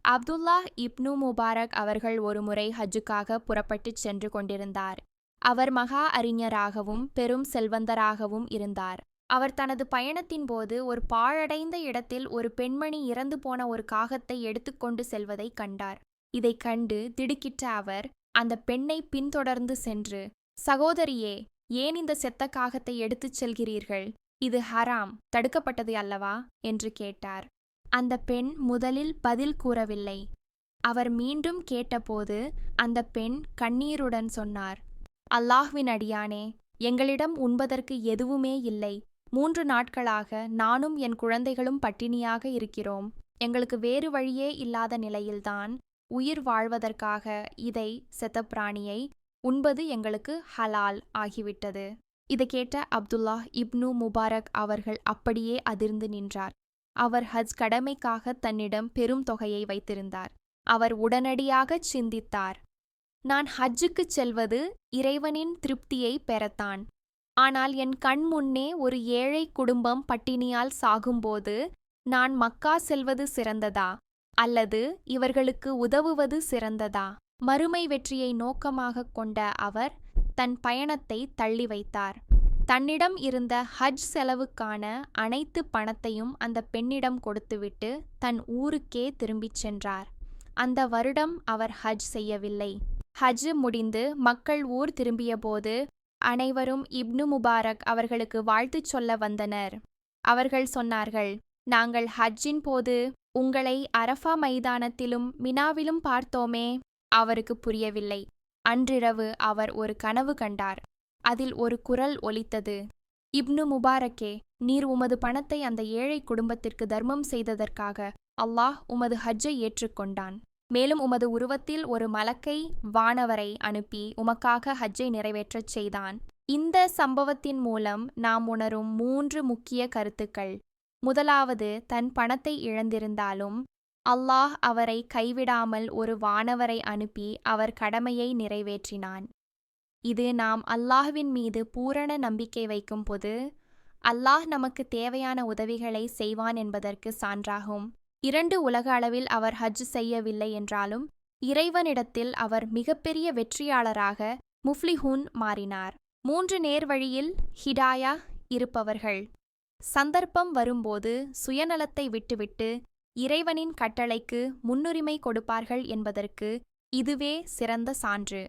அப்துல்லாஹ் இப்னு Mubarak அவர்கள் ஒருமுறை ஹஜ்ஜுக்காக புறப்பட்டுச் சென்று கொண்டிருந்தார். அவர் மகா அறிஞராகவும் பெரும் செல்வந்தராகவும் இருந்தார். அவர் தனது பயணத்தின் போது ஒரு பாழடைந்த இடத்தில் ஒரு பெண்மணி இறந்து போன ஒரு காகத்தை எடுத்துக்கொண்டு செல்வதை கண்டார். இதைக் கண்டு திடுக்கிட்ட அவர் அந்த பெண்ணை பின்தொடர்ந்து சென்று, சகோதரியே, ஏன் இந்த செத்த காகத்தை எடுத்துச் செல்கிறீர்கள்? இது ஹராம், தடுக்கப்பட்டது அல்லவா என்று கேட்டார். அந்த பெண் முதலில் பதில் கூறவில்லை. அவர் மீண்டும் கேட்டபோது அந்த பெண் கண்ணீருடன் சொன்னார், அல்லாஹ்வின் அடியானே, எங்களிடம் உண்பதற்கு எதுவுமே இல்லை. 3 நாட்களாக நானும் என் குழந்தைகளும் பட்டினியாக இருக்கிறோம். எங்களுக்கு வேறு வழியே இல்லாத நிலையில்தான் உயிர் வாழ்வதற்காக இதை செத்த பிராணியை உண்பது எங்களுக்கு ஹலால் ஆகிவிட்டது. இதை கேட்ட அப்துல்லாஹ் இப்னு முபாரக் அவர்கள் அப்படியே அதிர்ந்து நின்றார். அவர் ஹஜ் கடமைக்காக தன்னிடம் பெரும் தொகையை வைத்திருந்தார். அவர் உடனடியாகச் சிந்தித்தார், நான் ஹஜ்ஜுக்குச் செல்வது இறைவனின் திருப்தியை பெறத்தான். ஆனால் என் கண் முன்னே ஒரு ஏழை குடும்பம் பட்டினியால் சாகும்போது நான் மக்கா செல்வது சிறந்ததா அல்லது இவர்களுக்கு உதவுவது சிறந்ததா? மறுமை வெற்றியை நோக்கமாகக் கொண்ட அவர் தன் பயணத்தை தள்ளி வைத்தார். தன்னிடம் இருந்த ஹஜ் செலவுக்கான அனைத்து பணத்தையும் அந்த பெண்ணிடம் கொடுத்துவிட்டு தன் ஊருக்கே திரும்பிச் சென்றார். அந்த வருடம் அவர் ஹஜ் செய்யவில்லை. ஹஜ் முடிந்து மக்கள் ஊர் திரும்பியபோது அனைவரும் இப்னு முபாரக் அவர்களுக்கு வாழ்த்துச் சொல்ல வந்தனர். அவர்கள் சொன்னார்கள், நாங்கள் ஹஜ்ஜின் போது உங்களை அரஃபா மைதானத்திலும் மினாவிலும் பார்த்தோமே. அவருக்கு புரியவில்லை. அன்றிரவு அவர் ஒரு கனவு கண்டார். அதில் ஒரு குரல் ஒலித்தது, இப்னு முபாரக்கே, நீர் உமது பணத்தை அந்த ஏழை குடும்பத்திற்கு தர்மம் செய்ததற்காக அல்லாஹ் உமது ஹஜ்ஜை ஏற்றுக்கொண்டான். மேலும் உமது உருவத்தில் ஒரு மலக்கை வானவரை அனுப்பி உமக்காக ஹஜ்ஜை நிறைவேற்றச் செய்தான். இந்த சம்பவத்தின் மூலம் நாம் உணரும் 3 முக்கிய கருத்துக்கள். முதலாவது, தன் பணத்தை இழந்திருந்தாலும் அல்லாஹ் அவரை கைவிடாமல் ஒரு வானவரை அனுப்பி அவர் கடமையை நிறைவேற்றினான். இது நாம் அல்லாஹ்வின் மீது பூரண நம்பிக்கை வைக்கும் போது அல்லாஹ் நமக்கு தேவையான உதவிகளை செய்வான் என்பதற்கு சான்றாகும். 2, உலக அளவில் அவர் ஹஜ் செய்யவில்லை என்றாலும் இறைவனிடத்தில் அவர் மிகப்பெரிய வெற்றியாளராக முஃப்லிஹூன் மாறினார். 3, நேர்வழியில் ஹிடாயா இருப்பவர்கள் சந்தர்ப்பம் வரும்போது சுயநலத்தை விட்டுவிட்டு இறைவனின் கட்டளைக்கு முன்னுரிமை கொடுப்பார்கள் என்பதற்கு இதுவே சிறந்த சான்று.